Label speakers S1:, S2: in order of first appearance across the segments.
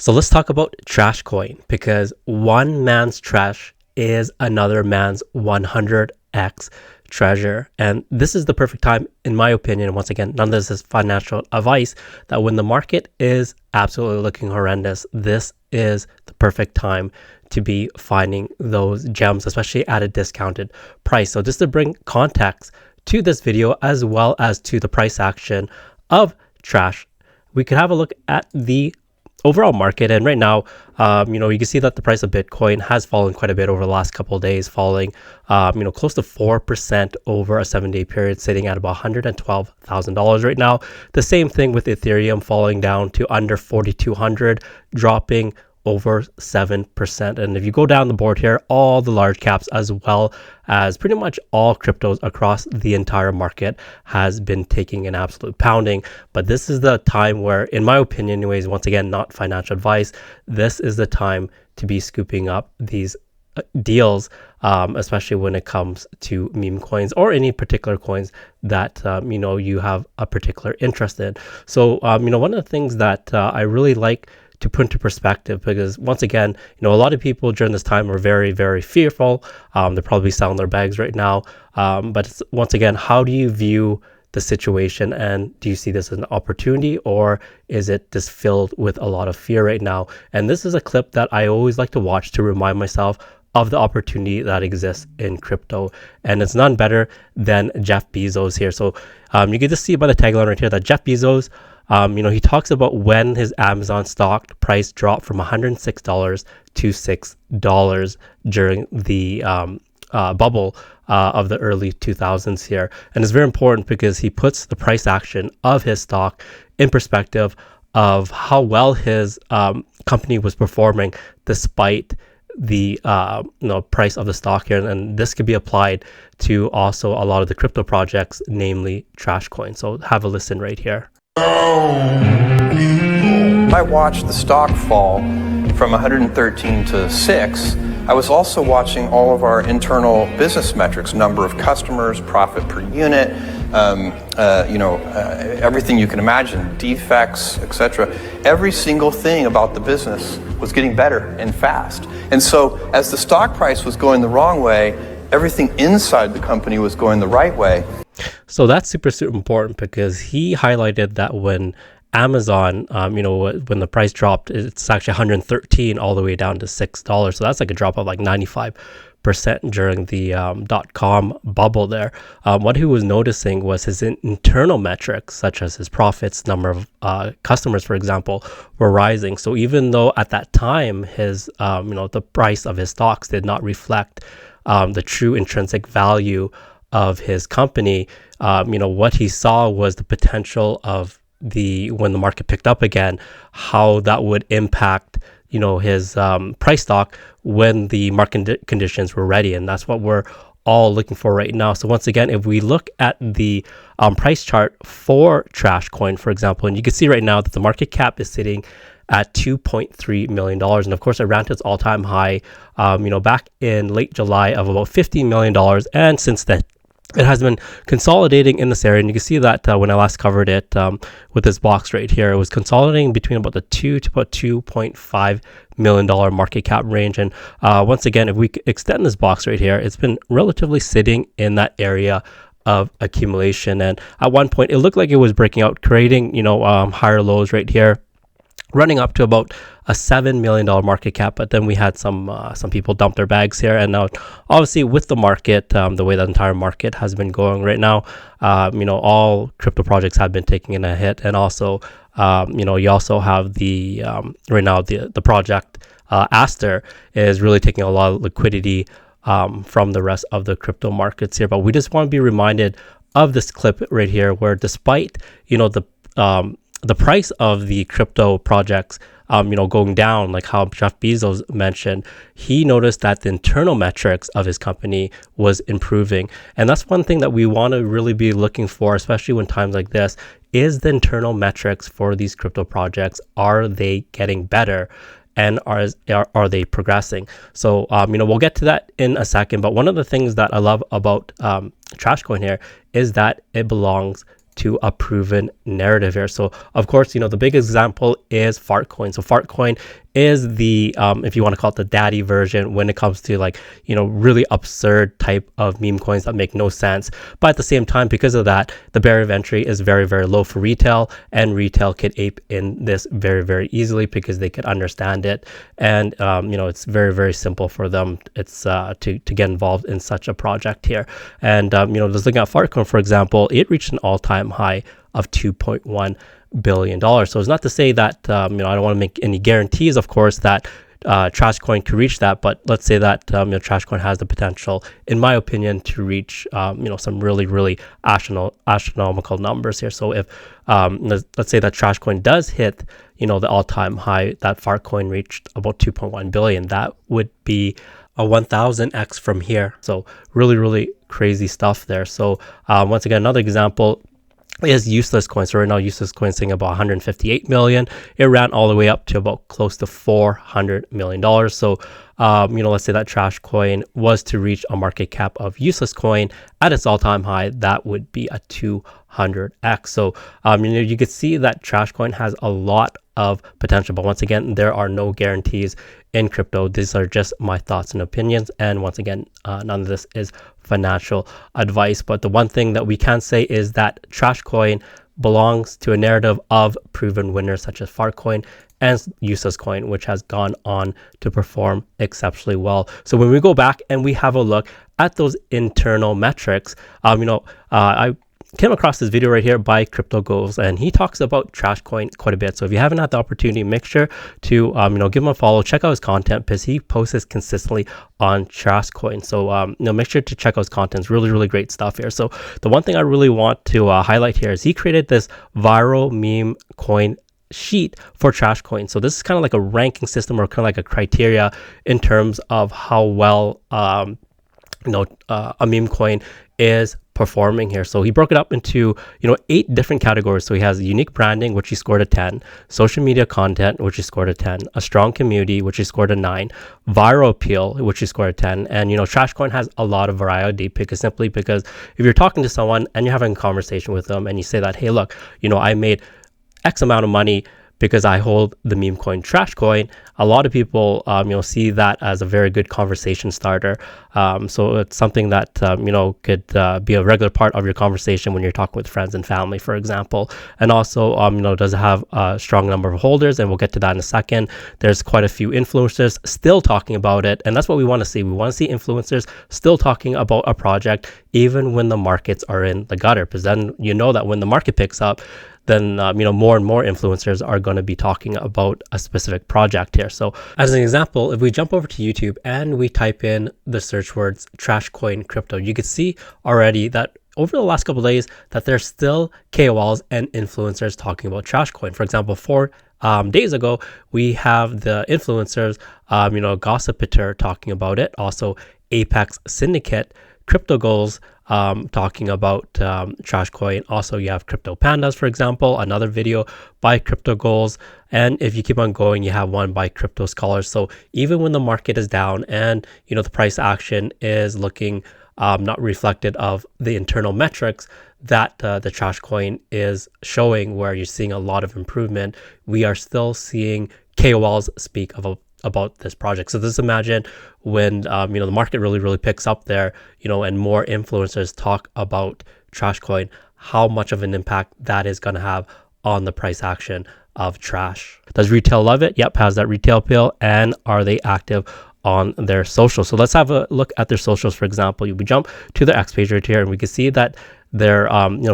S1: So let's talk about Trashcoin, because one man's trash is another man's 100x treasure. And this is the perfect time, in my opinion. Once again, none of this is financial advice, that when the market is absolutely looking horrendous, this is the perfect time to be finding those gems, especially at a discounted price. So just to bring context to this video, as well as to the price action of Trash, we could have a look at the overall market. And right now, you can see that the price of Bitcoin has fallen quite a bit over the last couple of days, falling, close to 4% over a 7-day period, sitting at about $112,000 right now. The same thing with Ethereum, falling down to under 4,200, dropping over 7%. And if you go down the board here, all the large caps, as well as pretty much all cryptos across the entire market, has been taking an absolute pounding. But this is the time where, in my opinion anyways, once again, not financial advice, this is the time to be scooping up these deals, especially when it comes to meme coins or any particular coins that you have a particular interest in. So one of the things that I really like to put into perspective, because once again, a lot of people during this time are very, very fearful. They're probably selling their bags right now. But once again, how do you view the situation, and do you see this as an opportunity, or is it just filled with a lot of fear right now? And this is a clip that I always like to watch to remind myself of the opportunity that exists in crypto, and it's none better than Jeff Bezos here. So you get to see by the tagline right here that Jeff Bezos, he talks about when his Amazon stock price dropped from $106 to $6 during the bubble of the early 2000s here. And it's very important because he puts the price action of his stock in perspective of how well his company was performing despite the price of the stock here. And this could be applied to also a lot of the crypto projects, namely Trashcoin. So have a listen right here.
S2: I watched the stock fall from 113 to 6. I was also watching all of our internal business metrics, number of customers, profit per unit, everything you can imagine, defects, etc. Every single thing about the business was getting better and fast. And so as the stock price was going the wrong way, everything inside the company was going the right way.
S1: So that's super, super important, because he highlighted that when Amazon, when the price dropped, it's actually 113 all the way down to $6. So that's like a drop of like 95% during the .com bubble there. What he was noticing was his internal metrics, such as his profits, number of customers, for example, were rising. So even though at that time his, the price of his stocks did not reflect the true intrinsic value of his company, what he saw was the potential of when the market picked up again, how that would impact his price stock when the market conditions were ready. And that's what we're all looking for right now. So once again, if we look at the price chart for Trashcoin, for example, and you can see right now that the market cap is sitting at $2.3 million. And of course, it ran to its all-time high, back in late July of about $15 million. And since then, it has been consolidating in this area. And you can see that when I last covered it with this box right here, it was consolidating between about the $2 to about $2.5 million market cap range. And once again, if we extend this box right here, it's been relatively sitting in that area of accumulation. And at one point, it looked like it was breaking out, creating, higher lows right here, running up to about a $7 million market cap. But then we had some people dump their bags here. And now, obviously, with the market, the way the entire market has been going right now, all crypto projects have been taking in a hit. And also, you also have the right now the project Aster is really taking a lot of liquidity from the rest of the crypto markets here. But we just want to be reminded of this clip right here, where despite the price of the crypto projects, going down, like how Jeff Bezos mentioned, he noticed that the internal metrics of his company was improving. And that's one thing that we want to really be looking for, especially when times like this, is the internal metrics for these crypto projects. Are they getting better? And are they progressing? So, we'll get to that in a second. But one of the things that I love about Trashcoin here is that it belongs to a proven narrative here. So of course, the big example is Fartcoin. So Fartcoin is the if you want to call it the daddy version when it comes to like really absurd type of meme coins that make no sense, but at the same time, because of that, the barrier of entry is very, very low for retail, and retail could ape in this very, very easily because they could understand it, and it's very, very simple for them. It's to get involved in such a project here. And just looking at Fartcoin, for example, it reached an all-time high of $2.1 billion. So it's not to say that I don't want to make any guarantees, of course, that Trashcoin could reach that, but let's say that Trashcoin has the potential, in my opinion, to reach some really, really astronomical numbers here. So if let's say that Trashcoin does hit the all-time high that Fartcoin reached, about 2.1 billion, that would be a 1000x from here. So really, really crazy stuff there. So once again, another example is useless coins. So right now, useless coins sitting about 158 million. It ran all the way up to about close to $400 million. So let's say that Trashcoin was to reach a market cap of useless coin at its all-time high, that would be a 200x. So you could see that Trashcoin has a lot of potential, but once again, there are no guarantees in crypto. These are just my thoughts and opinions, and once again, none of this is financial advice. But the one thing that we can say is that Trashcoin belongs to a narrative of proven winners such as Fartcoin and useless coin, which has gone on to perform exceptionally well. So when we go back and we have a look at those internal metrics, I came across this video right here by Crypto Goals, and he talks about Trashcoin quite a bit. So if you haven't had the opportunity, make sure to give him a follow, check out his content, because he posts this consistently on Trashcoin. So make sure to check out his content. It's really, really great stuff here. So the one thing I really want to highlight here is he created this viral meme coin sheet for Trashcoin. So this is kind of like a ranking system, or kind of like a criteria in terms of how well a meme coin is performing here. So he broke it up into 8 different categories. So he has unique branding, which he scored a 10, social media content, which he scored a 10, a strong community, which he scored a 9, viral appeal, which he scored a 10. And Trashcoin has a lot of variety, because if you're talking to someone and you're having a conversation with them and you say that, hey, look, I made X amount of money because I hold the meme coin Trashcoin, a lot of people see that as a very good conversation starter. So it's something that could be a regular part of your conversation when you're talking with friends and family, for example. And also does have a strong number of holders, and we'll get to that in a second. There's quite a few influencers still talking about it, and that's what we want to see. We want to see influencers still talking about a project even when the markets are in the gutter, because then that when the market picks up, then more and more influencers are going to be talking about a specific project here. So as an example, if we jump over to YouTube and we type in the search words Trashcoin crypto, you can see already that over the last couple of days that there's still KOLs and influencers talking about Trashcoin. For example, 4 days ago, we have the influencers, Gossipiter talking about it. Also, Apex Syndicate, Crypto Goals talking about Trashcoin. Also, you have Crypto Pandas, for example, another video by Crypto Goals. And if you keep on going, you have one by Crypto Scholars. So even when the market is down and the price action is looking not reflected of the internal metrics that the Trashcoin is showing, where you're seeing a lot of improvement, we are still seeing KOLs speak about this project. So just imagine when the market really, really picks up there, and more influencers talk about Trashcoin, how much of an impact that is going to have on the price action of Trash. Does retail love it? Yep, has that retail appeal. And are they active on their socials? So let's have a look at their socials. For example, we jump to their X page right here, and we can see that their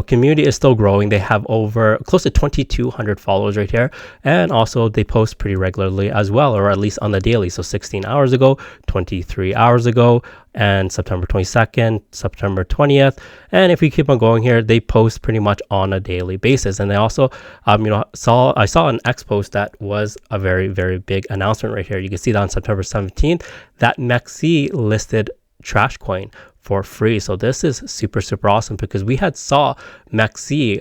S1: community is still growing. They have over close to 2,200 followers right here, and also they post pretty regularly as well, or at least on the daily. So 16 hours ago, 23 hours ago, and September 22nd, September 20th. And if we keep on going here, they post pretty much on a daily basis. And they also I saw an X post that was a very, very big announcement right here. You can see that on September 17th that MEXC listed Trashcoin for free. So this is super, super awesome, because we had saw MEXC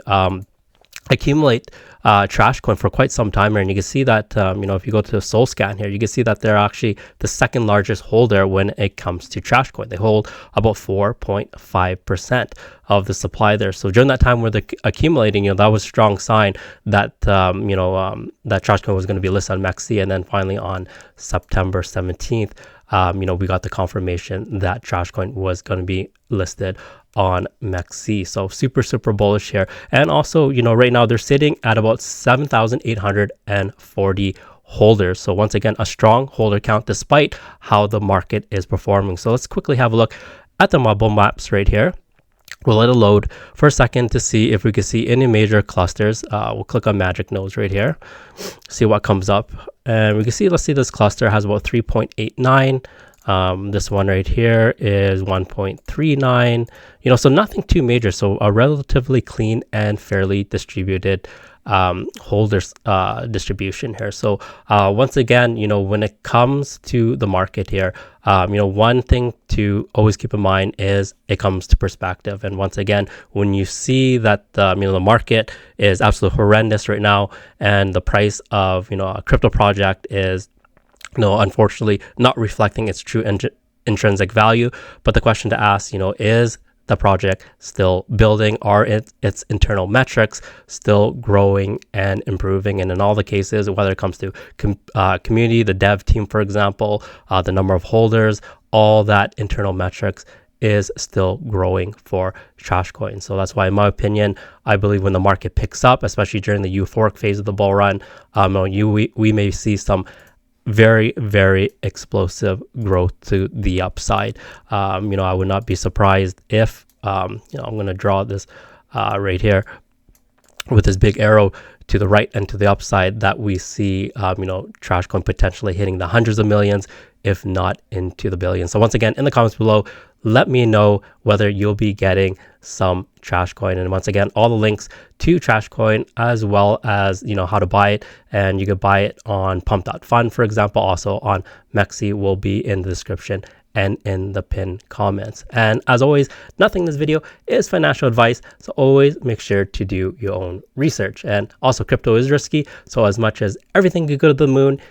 S1: accumulate Trashcoin for quite some time here, and you can see that if you go to Soul Scan here, you can see that they're actually the second largest holder when it comes to Trashcoin. They hold about 4.5% of the supply there. So during that time where they're accumulating, that was a strong sign that that Trashcoin was going to be listed on MEXC, and then finally on September 17th, we got the confirmation that Trashcoin was going to be listed on MEXC. So super bullish here. And also, right now they're sitting at about 7,840 holders. So once again, a strong holder count despite how the market is performing. So let's quickly have a look at the bubble maps right here. We'll let it load for a second to see if we can see any major clusters. We'll click on magic nodes right here, see what comes up. And we can see, let's see, this cluster has about 3.89. This one right here is 1.39, so nothing too major. So a relatively clean and fairly distributed holders distribution here. So once again, when it comes to the market here, one thing to always keep in mind is it comes to perspective. And once again, when you see that the market is absolutely horrendous right now, and the price of a crypto project is unfortunately not reflecting its true intrinsic value. But the question to ask, is the project still building? Are its internal metrics still growing and improving? And in all the cases, whether it comes to community, the dev team, for example, the number of holders, all that internal metrics is still growing for Trashcoin. So that's why, in my opinion, I believe when the market picks up, especially during the euphoric phase of the bull run, we may see some very explosive growth to the upside. I would not be surprised if I'm going to draw this right here with this big arrow to the right and to the upside, that we see Trashcoin potentially hitting the hundreds of millions, if not into the billions. So once again, in the comments below, let me know whether you'll be getting some Trashcoin. And once again, all the links to Trashcoin, as well as how to buy it, and you could buy it on pump.fund, for example, also on MEXC, will be in the description and in the pinned comments. And as always, nothing in this video is financial advice, so always make sure to do your own research. And also, crypto is risky, so as much as everything could go to the moon,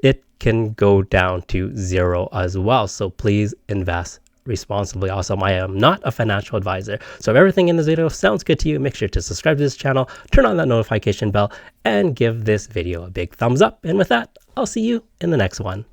S1: it can go down to zero as well. So please invest responsibly. Also, I am not a financial advisor. So if everything in this video sounds good to you, make sure to subscribe to this channel, turn on that notification bell, and give this video a big thumbs up. And with that, I'll see you in the next one.